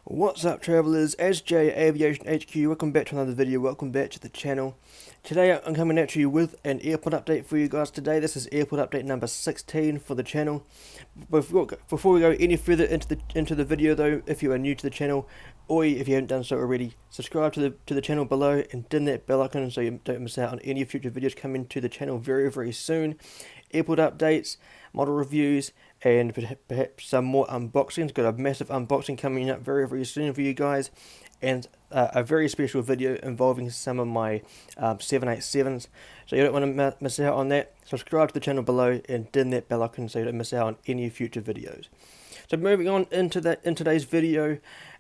What's up, travellers? ASJE Aviation HQ, welcome back to another video, welcome back to the channel. Today I'm coming at you with an airport update for you guys today. This is airport update number 16 for the channel. Before we go any further into the video though, if you are new to the channel, or if you haven't done so already, subscribe to the channel below and dim that bell icon so you don't miss out on any future videos coming to the channel very soon. Airport updates, model reviews, and perhaps some more unboxings. Got a massive unboxing coming up very soon for you guys, and a very special video involving some of my 787s. So you don't want to miss out on that. Subscribe to the channel below and dim that bell icon so you don't miss out on any future videos. So moving on in today's video,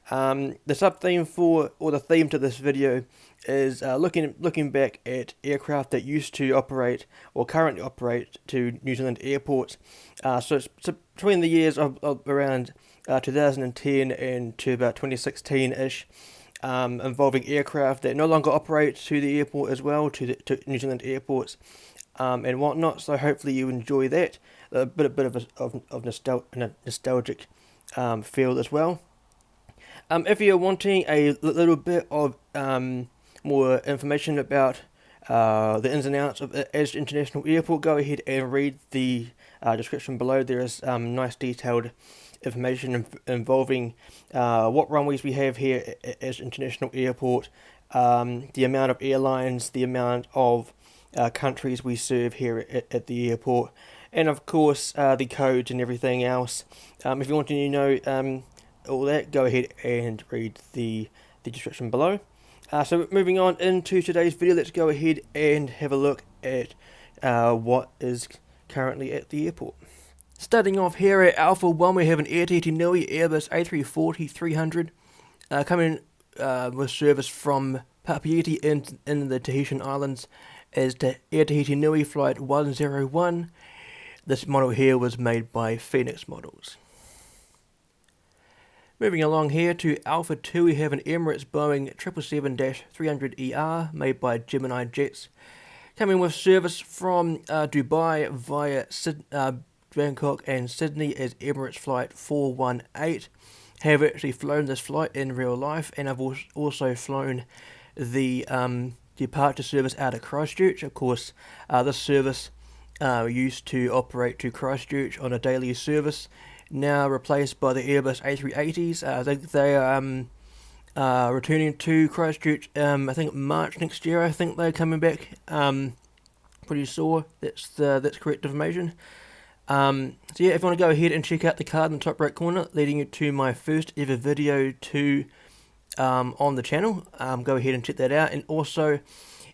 the sub-theme the theme to this video is looking back at aircraft that used to operate or currently operate to New Zealand airports. So between the years of around 2010 and to about 2016-ish, involving aircraft that no longer operate to the airport as well, to New Zealand airports and whatnot. So hopefully you enjoy that, a bit of nostalgic feel as well. If you're wanting a little bit of more information about the ins and outs of ASJE International Airport, go ahead and read the description below. There is nice detailed information involving what runways we have here at ASJE International Airport, the amount of airlines, the amount of countries we serve here at the airport, and of course the codes and everything else. If you want to know all that, go ahead and read the description below. So moving on into today's video, let's go ahead and have a look at what is currently at the airport. Starting off here at Alpha 1, we have an Etihad Airbus A340-300 coming with service from Papeete in the Tahitian Islands as the Etihad Flight 101. This model here was made by Phoenix Models. Moving along here to Alpha 2, we have an Emirates Boeing 777-300ER made by Gemini Jets, coming with service from Dubai via Bangkok and Sydney as Emirates Flight 418. Have actually flown this flight in real life, and I've also flown the departure service out of Christchurch. Of course, this service used to operate to Christchurch on a daily service, now replaced by the Airbus A380s. I think they are returning to Christchurch, I think March next year. I think they're coming back. Pretty sure that's correct information. So yeah, if you want to go ahead and check out the card in the top right corner, leading you to my first ever video on the channel, go ahead and check that out. And also,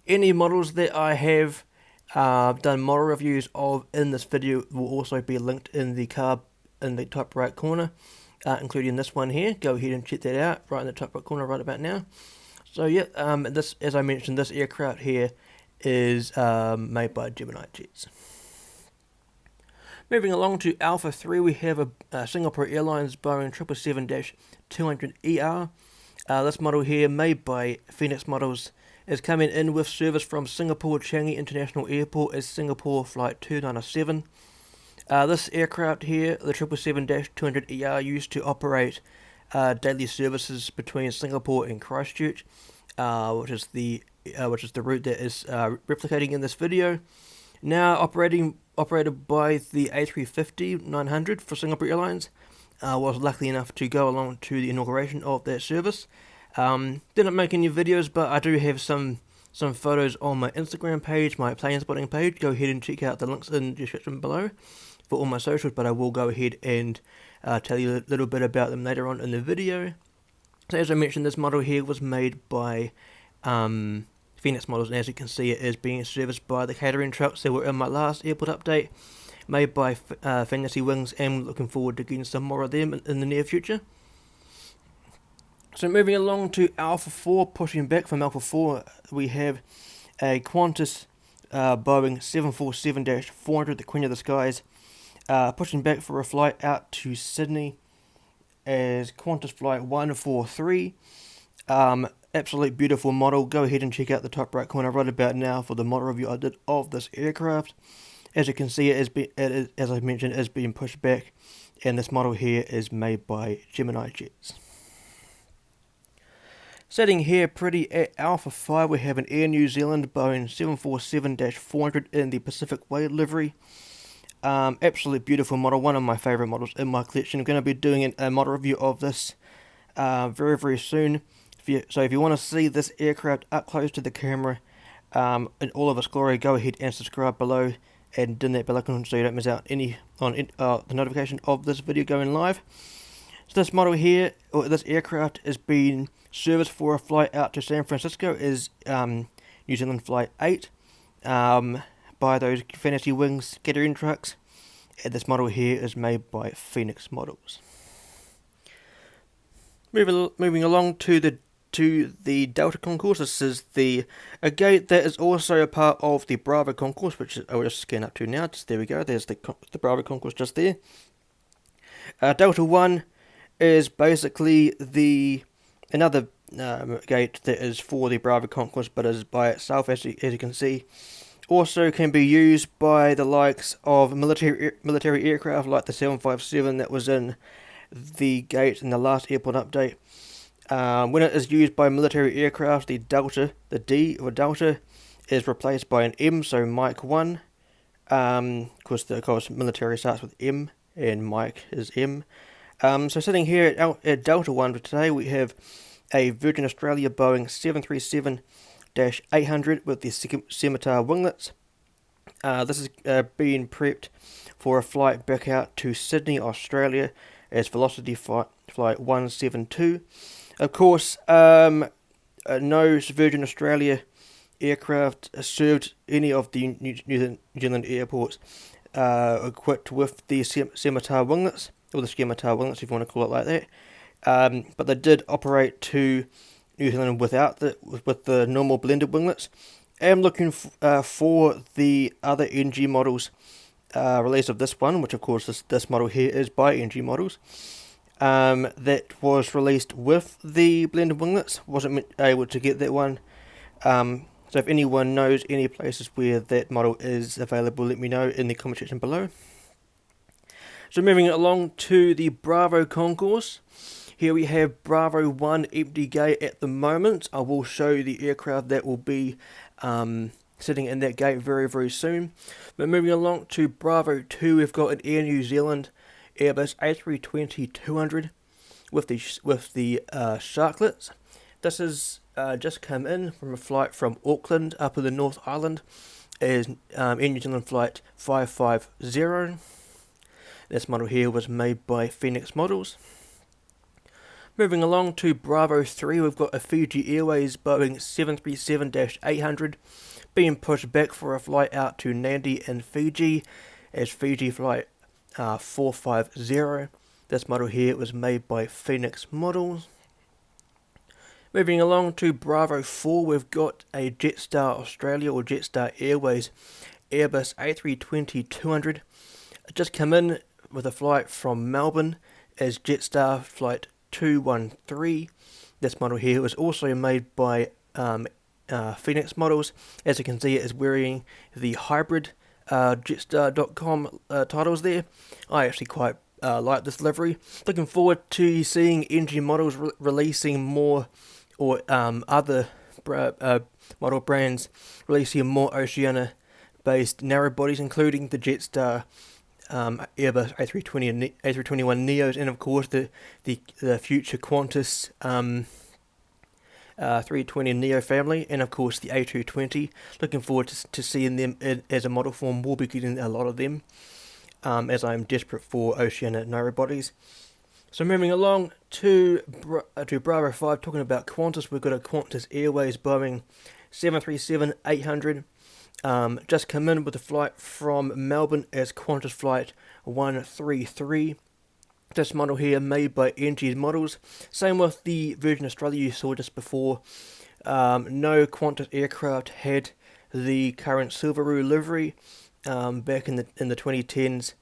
any models that I have done model reviews of in this video will also be linked in the card in the top right corner, including this one here. Go ahead and check that out right in the top right corner right about now. So yeah, this, as I mentioned, this aircraft here is made by Gemini Jets. Moving along to Alpha 3, we have a Singapore Airlines Boeing 777-200ER. This model here, made by Phoenix Models, is coming in with service from Singapore Changi International Airport as Singapore Flight 297. This aircraft here, the 777-200ER, used to operate daily services between Singapore and Christchurch, which is the route that is replicating in this video. Now operated by the A350-900 for Singapore Airlines. Was lucky enough to go along to the inauguration of that service. Didn't make any videos, but I do have some photos on my Instagram page, my plane spotting page. Go ahead and check out the links in the description below for all my socials, but I will go ahead and tell you a little bit about them later on in the video. So as I mentioned, this model here was made by Phoenix Models, and as you can see, it is being serviced by the catering trucks that were in my last airport update, made by Fantasy Wings, and looking forward to getting some more of them in the near future. So moving along to Alpha 4, pushing back from Alpha 4, we have a Qantas Boeing 747-400, the Queen of the Skies, pushing back for a flight out to Sydney as Qantas Flight 143. Absolute beautiful model. Go ahead and check out the top right corner right about now for the model review I did of this aircraft. As you can see, as I mentioned, it is being pushed back, and this model here is made by Gemini Jets. Sitting here pretty at Alpha 5, we have an Air New Zealand Boeing 747-400 in the Pacific Way livery. Absolutely beautiful model, one of my favourite models in my collection. I'm going to be doing a model review of this very, very soon. If you want to see this aircraft up close to the camera in all of its glory, go ahead and subscribe below and dim that bell icon so you don't miss out the notification of this video going live. So this model here, or this aircraft, is being serviced for a flight out to San Francisco, is New Zealand Flight 8 by those Fantasy Wings catering trucks. And this model here is made by Phoenix Models. Moving along to the Delta Concourse. This is a gate that is also a part of the Bravo Concourse, which I will just scan up to now. There we go. There's the Bravo Concourse just there. Delta 1 is basically another gate that is for the Bravo Concourse, but is by itself, as you can see. Also can be used by the likes of military aircraft like the 757 that was in the gate in the last airport update. When it is used by military aircraft, the Delta, the D of Delta, is replaced by an M, so Mike 1. Of course, military starts with M, and Mike is M. So sitting here at Delta 1 for today, we have a Virgin Australia Boeing 737-800 with the Scimitar winglets. This is being prepped for a flight back out to Sydney, Australia, as Velocity Flight 172. Of course, no Virgin Australia aircraft served any of the New Zealand airports equipped with the Scimitar winglets, or the Scimitar winglets if you want to call it like that. But they did operate to New Zealand with the normal blended winglets. I'm looking for the other NG models release of this one, which of course this model here is by NG Models. That was released with the blended winglets. Wasn't able to get that one. So if anyone knows any places where that model is available, let me know in the comment section below. So moving along to the Bravo Concourse. Here we have Bravo 1 empty gate at the moment. I will show you the aircraft that will be sitting in that gate very, very soon. But moving along to Bravo 2, we've got an Air New Zealand Airbus A320-200 with the sharklets. This has just come in from a flight from Auckland up in the North Island as Air New Zealand Flight 550. This model here was made by Phoenix Models. Moving along to Bravo 3, we've got a Fiji Airways Boeing 737-800 being pushed back for a flight out to Nadi in Fiji as Fiji Flight 450. This model here was made by Phoenix Models. Moving along to Bravo 4, we've got a Jetstar Australia or Jetstar Airways Airbus A320-200. Just come in with a flight from Melbourne as Jetstar Flight 213. This model here was also made by Phoenix Models. As you can see, it is wearing the hybrid Jetstar.com titles there. I actually quite like this livery. Looking forward to seeing NG Models releasing more, or other model brands releasing more Oceania based narrow bodies, including the Jetstar Airbus A320 and A321 Neos, and of course the future Qantas 320 Neo family, and of course the A220. Looking forward to seeing them as a model form. We'll be getting a lot of them, as I'm desperate for Oceania narrow bodies. So moving along to Bravo 5, talking about Qantas, we've got a Qantas Airways Boeing 737-800. Just come in with a flight from Melbourne as Qantas Flight 133. This model here made by NG Models. Same with the Virgin Australia you saw just before. No Qantas aircraft had the current Silveroo livery back in the 2010s.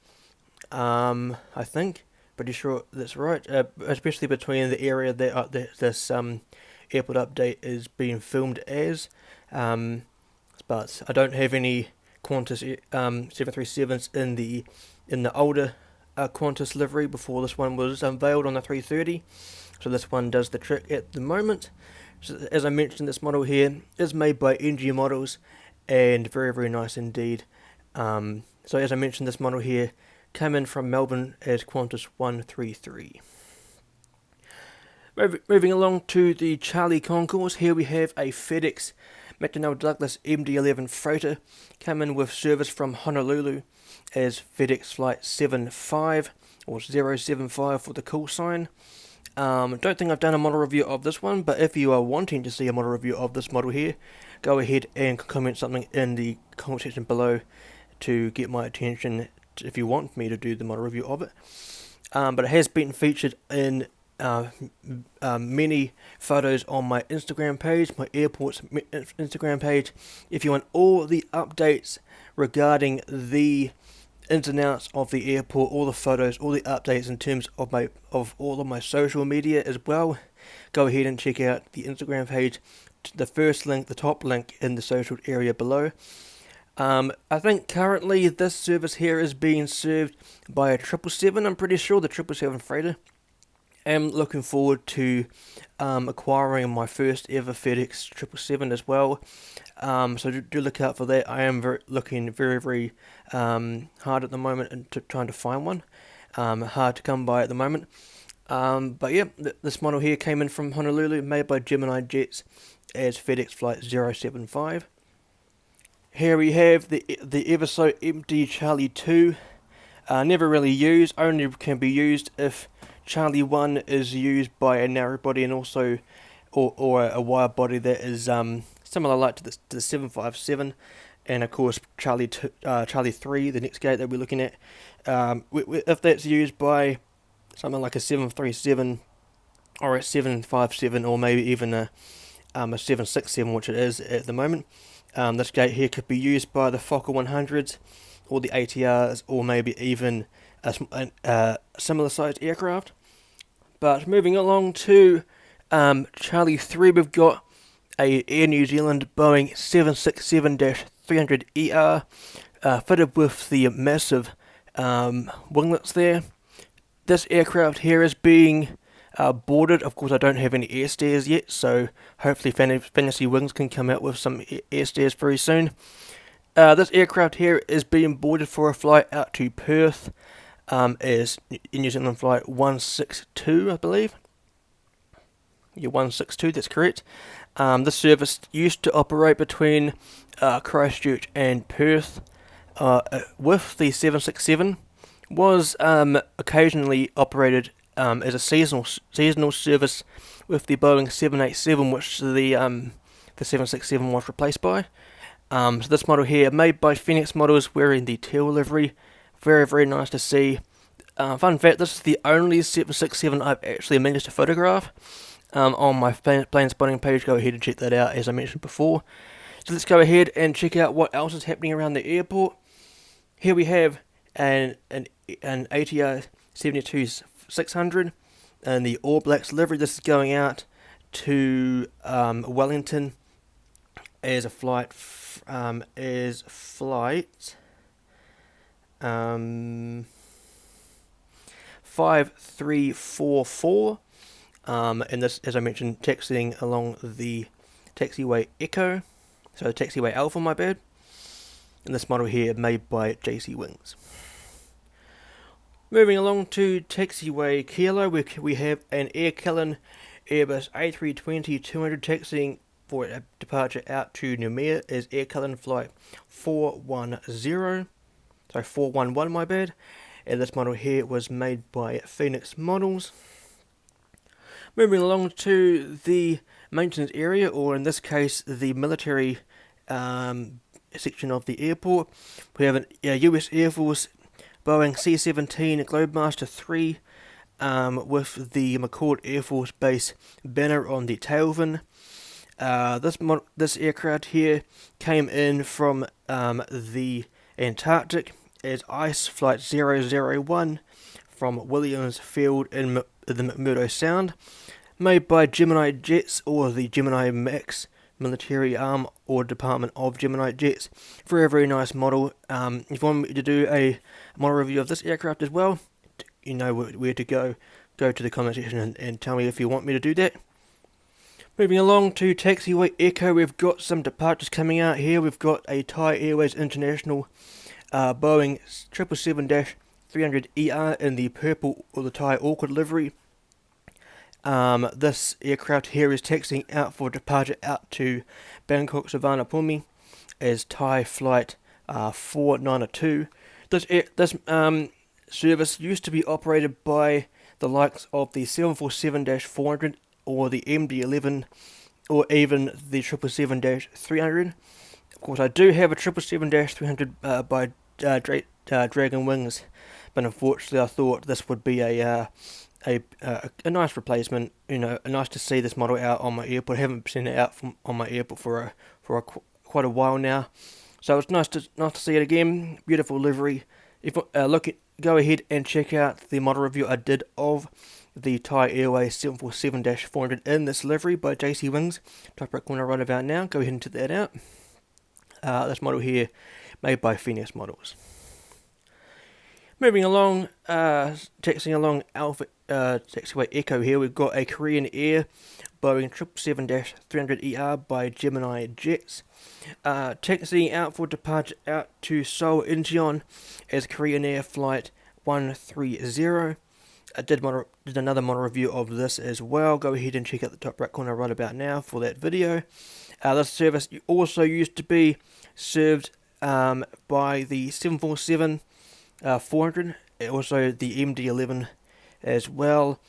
I think, pretty sure that's right. Especially between the area that this airport update is being filmed as. But I don't have any Qantas 737s in the older Qantas livery before this one was unveiled on the 330. So this one does the trick at the moment. So as I mentioned, this model here is made by NG Models, and very nice indeed. So as I mentioned, this model here came in from Melbourne as Qantas 133. Moving along to the Charlie Concourse, here we have a FedEx McDonnell Douglas MD-11 freighter, come in with service from Honolulu as FedEx Flight 75 or 075 for the call sign. Don't think I've done a model review of this one, but if you are wanting to see a model review of this model here, go ahead and comment something in the comment section below to get my attention if you want me to do the model review of it. But it has been featured in many photos on my Instagram page, my airport's Instagram page. If you want all the updates regarding the ins and outs of the airport, all the photos, all the updates in terms of all of my social media as well, go ahead and check out the Instagram page, the first link, the top link in the social area below. I think currently this service here is being served by a 777, I'm pretty sure, the 777 freighter. I'm looking forward to acquiring my first ever FedEx 777 as well. So do look out for that. I am looking very hard at the moment and trying to find one. Hard to come by at the moment. But yeah, this model here came in from Honolulu, made by Gemini Jets as FedEx Flight 075. Here we have the ever so empty Charlie 2. Never really used, only can be used if Charlie 1 is used by a narrow body and also or a wide body that is similar like to the 757, and of course Charlie 3, the next gate that we're looking at, if that's used by something like a 737 or a 757 or maybe even a 767, which it is at the moment. This gate here could be used by the Fokker 100s or the ATRs or maybe even a similar sized aircraft. But moving along to Charlie 3, we've got a Air New Zealand Boeing 767-300ER fitted with the massive winglets there. This aircraft here is being boarded. Of course, I don't have any air stairs yet, so hopefully Fantasy Wings can come out with some air stairs very soon. This aircraft here is being boarded for a flight out to Perth, as New Zealand Flight 162, I believe. Yeah, 162, that's correct. This service used to operate between Christchurch and Perth with the 767. Was occasionally operated as a seasonal service with the Boeing 787, which the 767 was replaced by. So this model here, made by Phoenix Models, wearing the teal livery. Very nice to see. Fun fact, this is the only 767 I've actually managed to photograph. On my plane spotting page, go ahead and check that out, as I mentioned before. So let's go ahead and check out what else is happening around the airport. Here we have an ATR 72-600 and the All Blacks livery. This is going out to Wellington as a flight 5344, and this, as I mentioned, taxiing along the taxiway Echo, so taxiway Alpha, my bad. And this model here made by JC Wings. Moving along to taxiway Kilo, we have an Air Callan Airbus A320-200 taxiing for a departure out to Noumea as Air Callan Flight 411, my bad. And this model here was made by Phoenix Models. Moving along to the maintenance area, or in this case the military section of the airport, we have a US Air Force Boeing C-17 Globemaster 3 with the McCord Air Force Base banner on the tail fin. This aircraft here came in from the Antarctic as ICE Flight 001 from Williams Field in the McMurdo Sound, made by Gemini Jets or the Gemini Max military arm or department of Gemini Jets. Very nice model. If you want me to do a model review of this aircraft as well, you know where to go. Go to the comment section and tell me if you want me to do that. Moving along to taxiway Echo, we've got some departures coming out here. We've got a Thai Airways International Boeing 777-300ER in the purple or the Thai Auckland livery. This aircraft here is taxiing out for departure out to Bangkok Suvarnabhumi as Thai flight 492. This service used to be operated by the likes of the 747-400 or the MD-11 or even the 777-300. Of course, I do have a 777-300 by Dragon Wings, but unfortunately I thought this would be a nice replacement. Nice to see this model out on my airport. I haven't seen it out on my airport for quite a while now, so it's nice to see it again. Beautiful livery. If go ahead and check out the model review I did of the Thai Airways 747-400 in this livery by JC Wings. Top right corner right about now. Go ahead and check that out. This model here, made by Phoenix Models. Moving along, taxiing along taxiway Echo here, we've got a Korean Air Boeing 777-300ER by Gemini Jets. Taxiing out for departure out to Seoul Incheon as Korean Air Flight 130. I did another model review of this as well. Go ahead and check out the top right corner right about now for that video. This service also used to be served by the 747-400, also the MD-11 as well.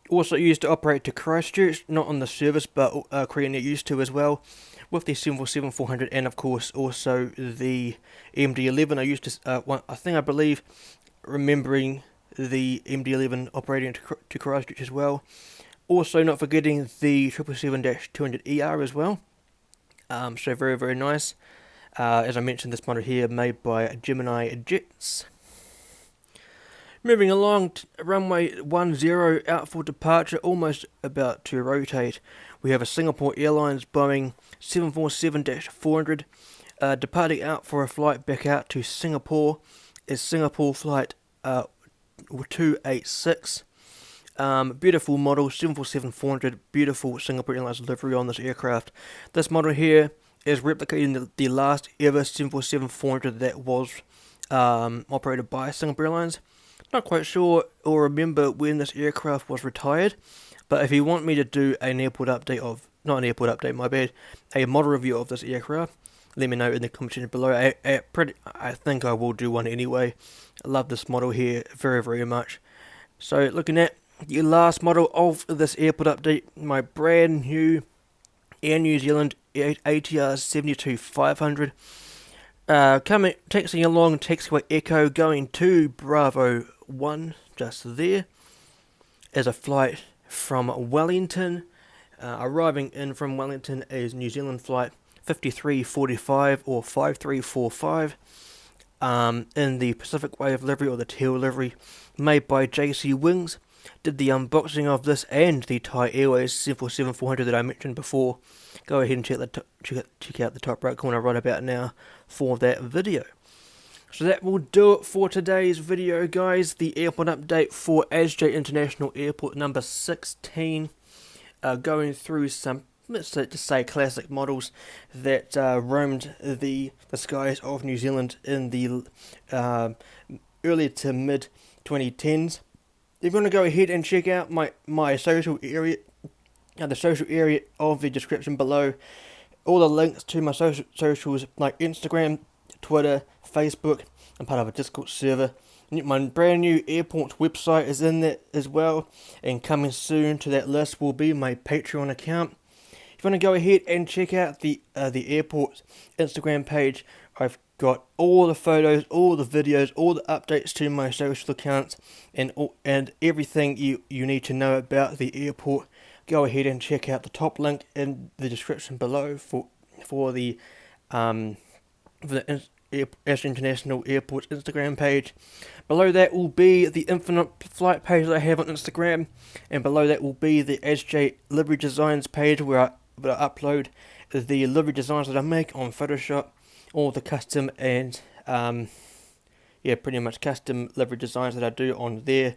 Also used to operate to Christchurch, not on the service, but Korean Air used to as well, with the 747-400 and of course also the MD-11. I believe remembering the MD-11 operating to Christchurch as well. Also not forgetting the 777-200ER as well. So very, very nice. As I mentioned, this model here made by Gemini Jets. Moving along, runway 10 out for departure, almost about to rotate. We have a Singapore Airlines Boeing 747-400 departing out for a flight back out to Singapore. Is Singapore flight 286. Beautiful model, 747-400, beautiful Singapore Airlines livery on this aircraft. This model here is replicating the last ever 747-400 that was operated by Singapore Airlines. Not quite sure or remember when this aircraft was retired, but if you want me to do an airport update a model review of this aircraft, let me know in the comment section below. I think I will do one anyway. I love this model here very, very much. So looking at the last model of this airport update, my brand new Air New Zealand ATR 72-500. Taxiing along taxiway Echo going to Bravo 1, just there, as a flight from Wellington. Arriving in from Wellington is New Zealand flight 5345 or 5345 in the Pacific Wave livery or the teal livery, made by JC Wings. Did the unboxing of this and the Thai Airways 747-400 that I mentioned before. Go ahead and check out the top right corner right about now for that video. So that will do it for today's video, guys. The airport update for ASJE International Airport number 16. Going through some, let's just say, classic models that roamed the skies of New Zealand in the early to mid 2010s. If you want to go ahead and check out my social area, the social area of the description below, all the links to my socials like Instagram, Twitter, Facebook. I'm part of a Discord server. My brand new airport website is in there as well, and coming soon to that list will be my Patreon account. If you want to go ahead and check out the airport Instagram page, I've got all the photos, all the videos, all the updates to my social accounts, and everything you need to know about the airport. Go ahead and check out the top link in the description below for the ASJE International Airport Instagram page. Below that will be the infinite flight page that I have on Instagram, and below that will be the ASJE livery designs page where I upload the livery designs that I make on Photoshop, all the custom and pretty much custom livery designs that I do on there.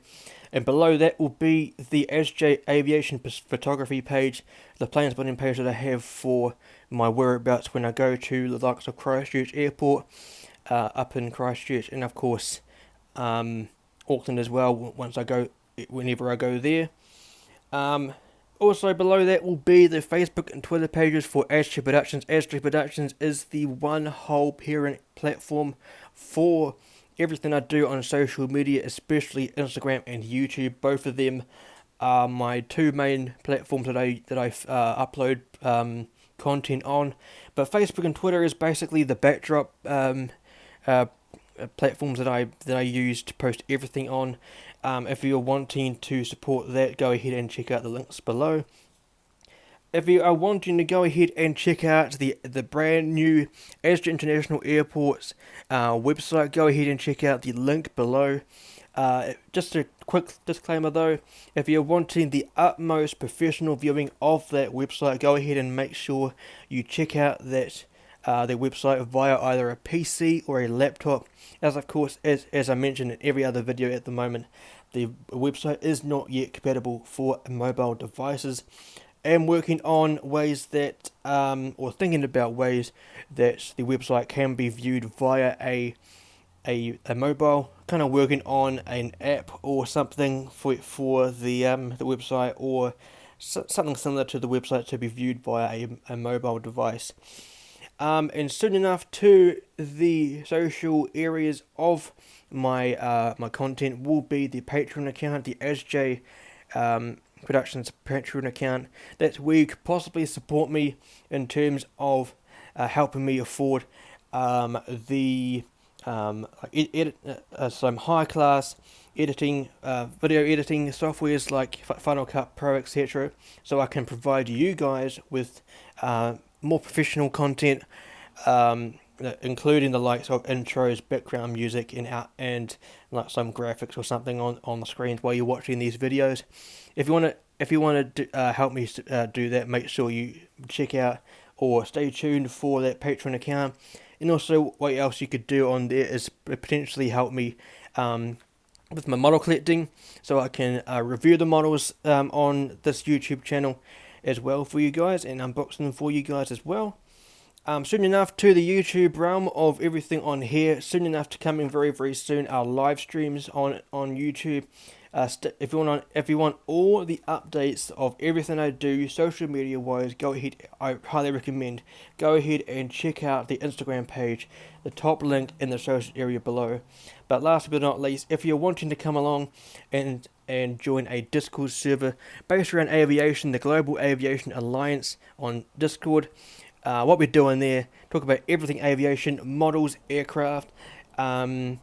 and below that will be the ASJE Aviation photography page, the plane spotting page that I have for my whereabouts when I go to the likes of Christchurch Airport, up in Christchurch, and of course Auckland as well, whenever I go there. Also below that will be the Facebook and Twitter pages for ASJE Productions. ASJE Productions is the one whole parent platform for everything I do on social media, especially Instagram and YouTube. Both of them are my two main platforms that I upload content on. But Facebook and Twitter is basically the backdrop platforms that I use to post everything on. If you're wanting to support that, go ahead and check out the links below. If you are wanting to go ahead and check out the brand new ASJE International Airport's website, go ahead and check out the link below. Just a quick disclaimer though, if you're wanting the utmost professional viewing of that website, go ahead and make sure you check out that their website via either a PC or a laptop, as of course, as I mentioned in every other video at the moment, the website is not yet compatible for mobile devices. I'm working on ways that, or thinking about ways that the website can be viewed via a mobile, kind of working on an app or something for the website, or something similar to the website to be viewed via a mobile device. And soon enough to the social areas of my my content will be the Patreon account, the ASJE Productions Patreon account. That's where you could possibly support me in terms of helping me afford some high class editing, video editing softwares like Final Cut Pro, etc. So I can provide you guys with more professional content, including the likes of intros, background music, and like some graphics or something on the screens while you're watching these videos. If you want to help me do that, make sure you check out or stay tuned for that Patreon account. And also, what else you could do on there is potentially help me with my model collecting, so I can review the models on this YouTube channel as well for you guys, and unbox them for you guys as well. Soon enough to the YouTube realm of everything on here. Soon enough to coming very, very soon our live streams on YouTube. If you want all the updates of everything I do social media wise, go ahead. I highly recommend go ahead and check out the Instagram page, the top link in the social area below. But last but not least, if you're wanting to come along and join a Discord server based around aviation, the Global Aviation Alliance on Discord, what we're doing there, talk about everything aviation, models, aircraft, our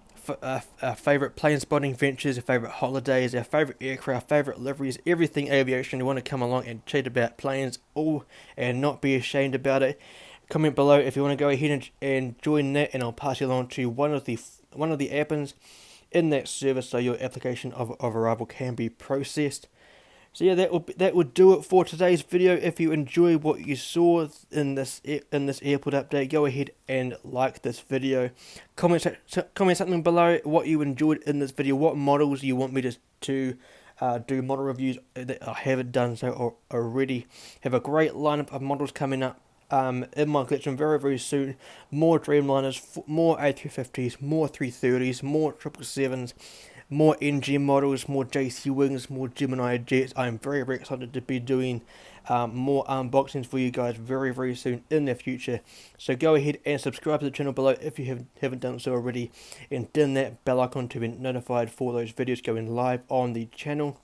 favourite plane spotting ventures, our favourite holidays, our favourite aircraft, favourite liveries, everything aviation. You want to come along and chat about planes all and not be ashamed about it. Comment below if you want to go ahead and join that, and I'll pass you along to one of the admins in that server so your application of arrival can be processed. So yeah, that would do it for today's video. If you enjoy what you saw in this airport update, go ahead and like this video. Comment something below what you enjoyed in this video, what models you want me to do model reviews that I haven't done so already. Have a great lineup of models coming up in my collection very, very soon. More Dreamliners, more A350s, more 330s, more 777s, more NG models, more JC Wings, more Gemini Jets. I'm very, very excited to be doing more unboxings for you guys very, very soon in the future. So go ahead and subscribe to the channel below if you haven't done so already, and ding that bell icon to be notified for those videos going live on the channel.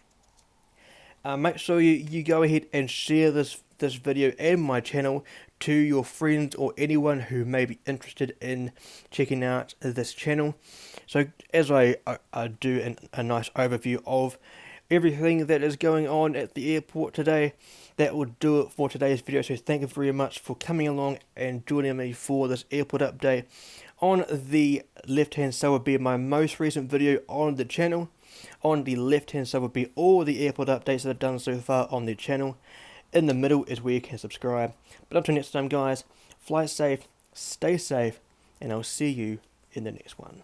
Make sure you go ahead and share this video and my channel to your friends or anyone who may be interested in checking out this channel. So as I do a nice overview of everything that is going on at the airport today, that will do it for today's video. So thank you very much for coming along and joining me for this airport update. On the left hand side will be my most recent video on the channel. On the left hand side will be all the airport updates that I've done so far on the channel. In the middle is where you can subscribe. But until next time guys, fly safe, stay safe, and I'll see you in the next one.